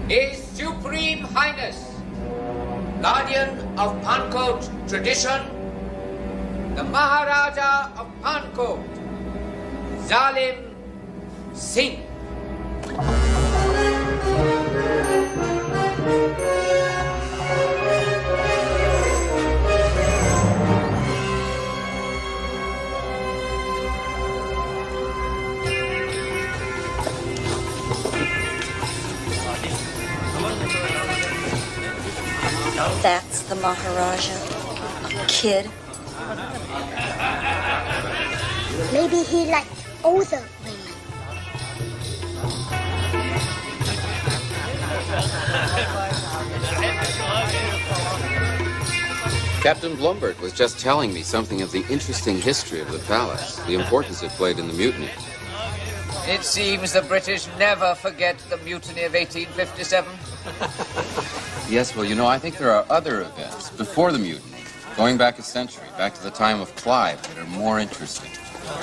His Supreme Highness, Guardian of Pankote Tradition, the Maharaja of Pankote, Zalim Singh. That's the Maharaja. Kid. Maybe he liked older women. Captain Blumberg was just telling me something of the interesting history of the palace, the importance it played in the mutiny. It seems the British never forget the mutiny of 1857. Yes, well, you know, I think there are other events before the mutiny, going back a century, back to the time of Clive, that are more interesting.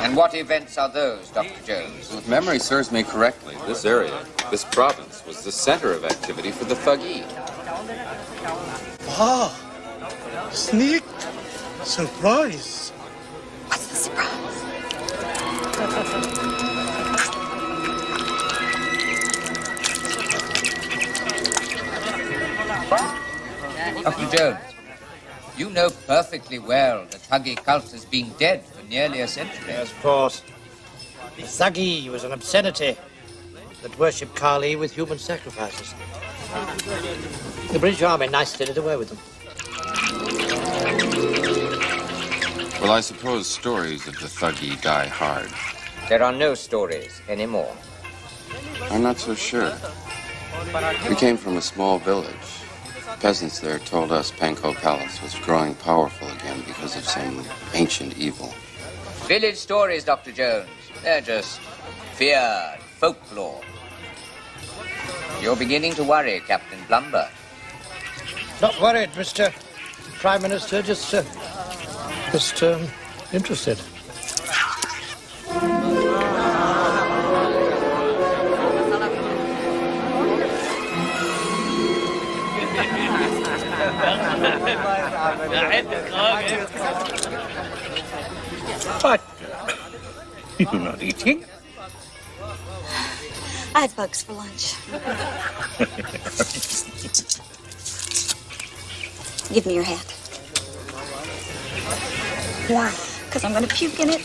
And what events are those, Dr. Jones? Well, if memory serves me correctly, this area, this province, was the center of activity for the Thuggee. Wow! Sneak! Surprise! What's the surprise? Dr. Jones, you know perfectly well the Thuggee cult has been dead for nearly a century. Yes, of course. The Thuggee was an obscenity that worshipped Kali with human sacrifices. The British Army nicely did away with them. Well, I suppose stories of the Thuggee die hard. There are no stories anymore. I'm not so sure. We came from a small village. Peasants there told us Pankow Palace was growing powerful again because of some ancient evil. Village stories, Dr. Jones. They're just feared folklore. You're beginning to worry, Captain Blumberg. Not worried, Mr. Prime Minister, just interested. What? You're not eating? I had bugs for lunch. Give me your hat. Why? Because I'm going to puke in it.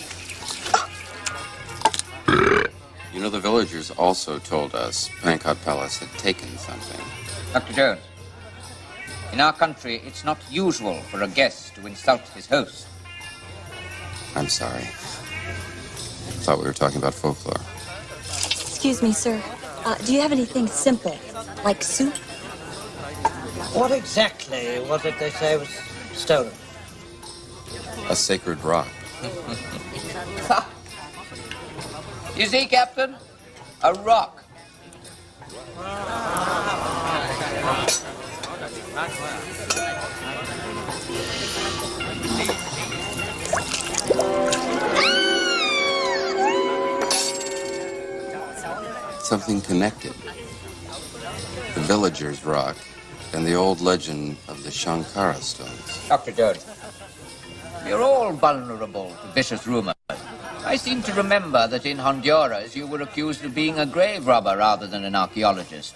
You know, the villagers also told us Pankot Palace had taken something. Dr. Jones, in our country, it's not usual for a guest to insult his host. I'm sorry. Thought we were talking about folklore. Excuse me, sir. Do you have anything simple, like soup? What exactly was it they say was stolen? A sacred rock. You see, Captain? A rock. Something connected. The villager's rock and the old legend of the Shankara stones. Dr. Jones, you're all vulnerable to vicious rumors. I seem to remember that in Honduras you were accused of being a grave robber rather than an archaeologist.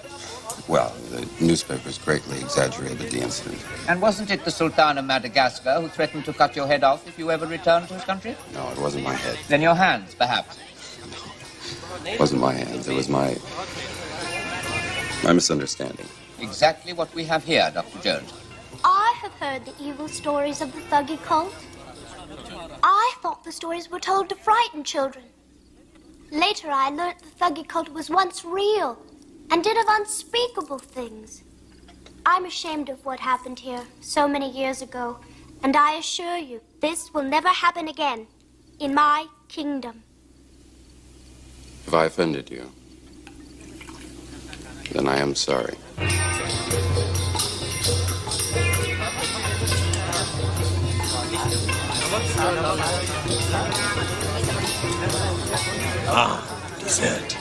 Well, the newspapers greatly exaggerated the incident. And wasn't it the Sultan of Madagascar who threatened to cut your head off if you ever returned to his country? No, it wasn't my head. Then your hands, perhaps. It wasn't my hands. It was my misunderstanding. Exactly what we have here, Dr. Jones. I have heard the evil stories of the Thuggee cult. I thought the stories were told to frighten children. Later, I learned the Thuggee cult was once real and did of unspeakable things. I'm ashamed of what happened here so many years ago, and I assure you, this will never happen again in my kingdom. If I offended you, then I am sorry. Ah, dessert.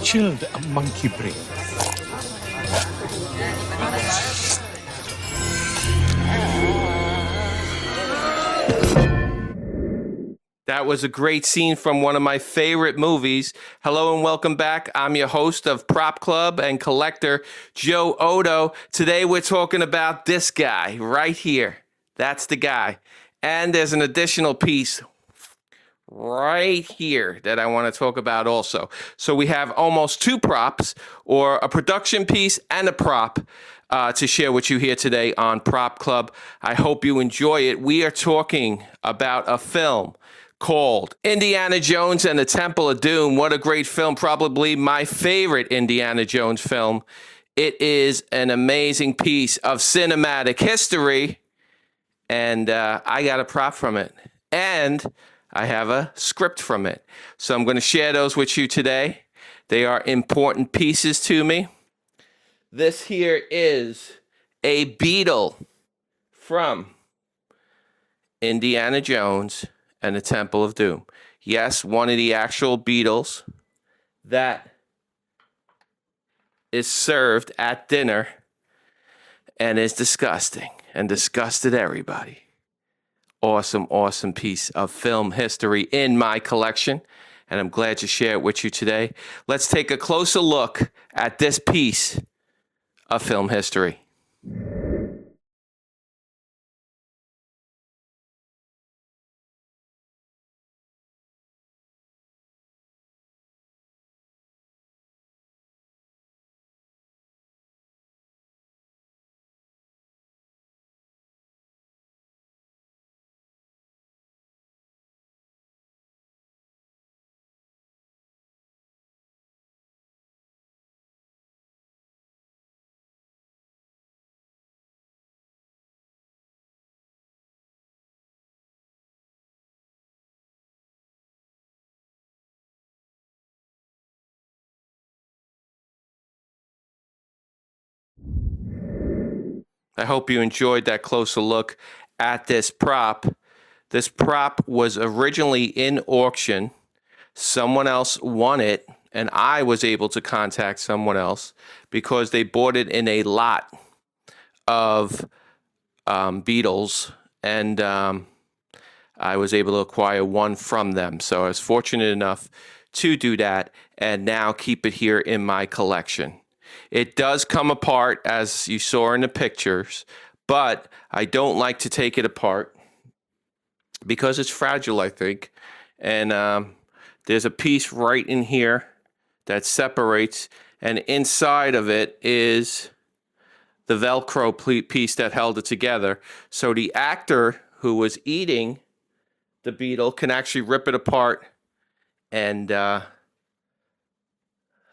chilled a monkey brain. That was a great scene from one of my favorite movies. Hello and welcome back. I'm your host of Prop Club and collector, Joe Odo. Today we're talking about this guy right here. That's the guy. And there's an additional piece right here that I want to talk about also. So we have almost two props, or a production piece and a prop, to share with you here today on Prop Club. I hope you enjoy it. We are talking about a film called Indiana Jones and the Temple of Doom. What a great film. Probably my favorite Indiana Jones film. It is an amazing piece of cinematic history. And I got a prop from it. And I have a script from it. So I'm going to share those with you today. They are important pieces to me. This here is a beetle from Indiana Jones and the Temple of Doom. Yes, one of the actual beetles that is served at dinner and is disgusting and disgusted everybody. Awesome, awesome piece of film history in my collection, and I'm glad to share it with you today. Let's take a closer look at this piece of film history. I hope you enjoyed that closer look at this prop. This prop was originally in auction. Someone else won it, and I was able to contact someone else because they bought it in a lot of beetles, and I was able to acquire one from them. So I was fortunate enough to do that and now keep it here in my collection. It does come apart, as you saw in the pictures, but I don't like to take it apart because it's fragile, I think. And there's a piece right in here that separates, and inside of it is the Velcro piece that held it together. So the actor who was eating the beetle can actually rip it apart and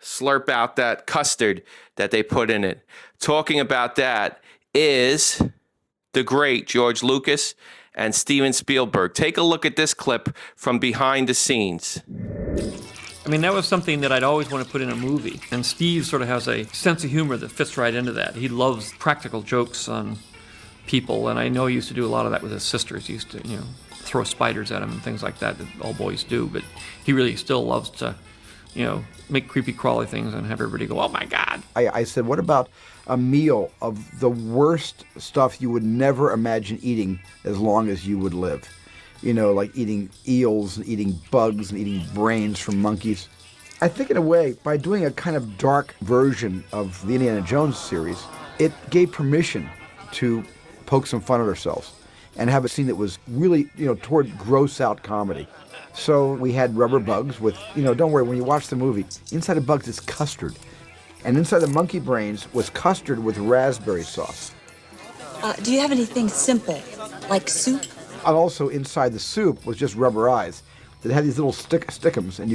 slurp out that custard that they put in it. Talking about that is the great George Lucas and Steven Spielberg. Take a look at this clip from behind the scenes. I mean, that was something that I'd always want to put in a movie. And Steve sort of has a sense of humor that fits right into that. He loves practical jokes on people, and I know he used to do a lot of that with his sisters. He used to, throw spiders at him and things like that all boys do. But he really still loves to, make creepy crawly things and have everybody go, oh my God. I said, what about a meal of the worst stuff you would never imagine eating as long as you would live? Like eating eels and eating bugs and eating brains from monkeys. I think in a way, by doing a kind of dark version of the Indiana Jones series, it gave permission to poke some fun at ourselves and have a scene that was really, toward gross out comedy. So we had rubber bugs with, don't worry, when you watch the movie, inside the bugs is custard. And inside the monkey brains was custard with raspberry sauce. Do you have anything simple, like soup? And also inside the soup was just rubber eyes that had these little stickums, and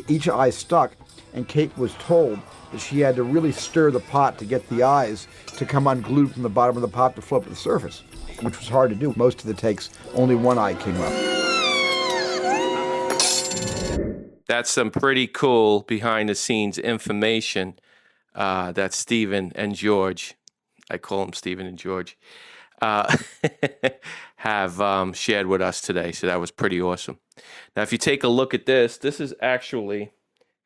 each eye stuck. And Kate was told that she had to really stir the pot to get the eyes to come unglued from the bottom of the pot to float to the surface, which was hard to do. Most of the takes, only one eye came up. That's some pretty cool behind-the-scenes information that Steven and George, I call them Steven and George, have shared with us today. So that was pretty awesome. Now, if you take a look at this is actually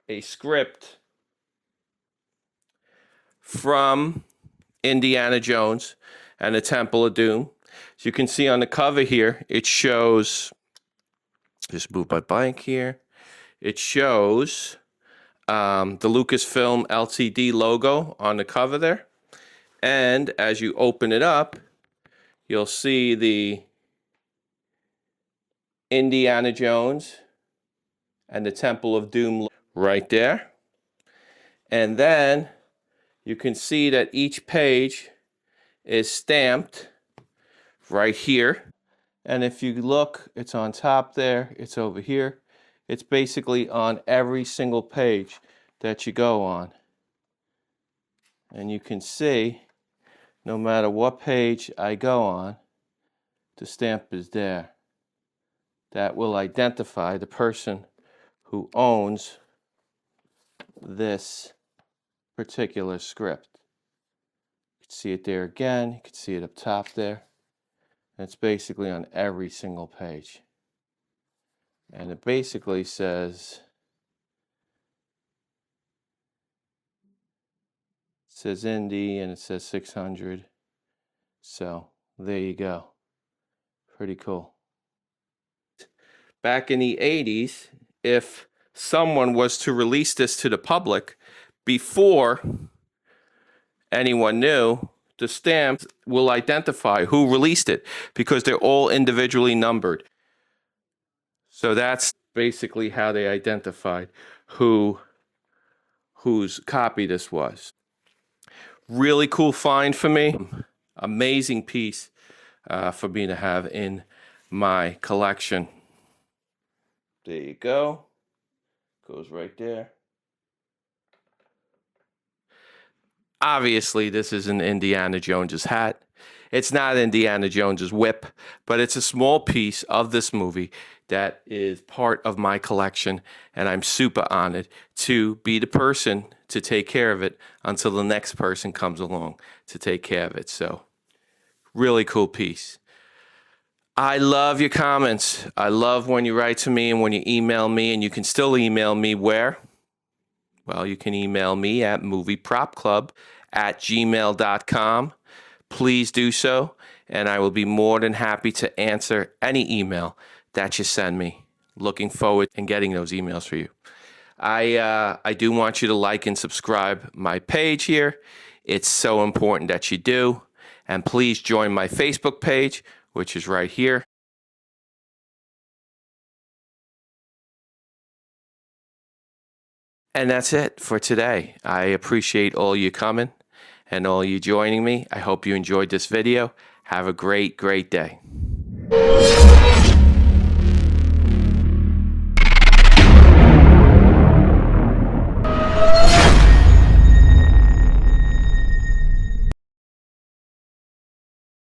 a script from Indiana Jones and the Temple of Doom. As you can see on the cover here, it shows, just move my blank here, it shows the Lucasfilm LCD logo on the cover there. And as you open it up, you'll see the Indiana Jones and the Temple of Doom right there. And then you can see that each page is stamped right here. And if you look, it's on top there, it's over here. It's basically on every single page that you go on. And you can see, no matter what page I go on, the stamp is there. That will identify the person who owns this particular script. You can see it there again. You can see it up top there. And it's basically on every single page. And it basically says, Indy and it says 600. So there you go. Pretty cool. Back in the 80s, if someone was to release this to the public before anyone knew, the stamps will identify who released it because they're all individually numbered. So that's basically how they identified whose copy this was. Really cool find for me. Amazing piece for me to have in my collection. There you go. Goes right there. Obviously, this isn't Indiana Jones's hat. It's not Indiana Jones's whip, but it's a small piece of this movie that is part of my collection, and I'm super honored to be the person to take care of it until the next person comes along to take care of it. So, really cool piece. I love your comments. I love when you write to me and when you email me, and you can still email me where? Well, you can email me at moviepropclub@gmail.com. Please do so, and I will be more than happy to answer any email that you send me. Looking forward to getting those emails for you. I do want you to like and subscribe my page here. It's so important that you do. And please join my Facebook page, which is right here. And that's it for today. I appreciate all you coming and all you joining me. I hope you enjoyed this video. Have a great, great day.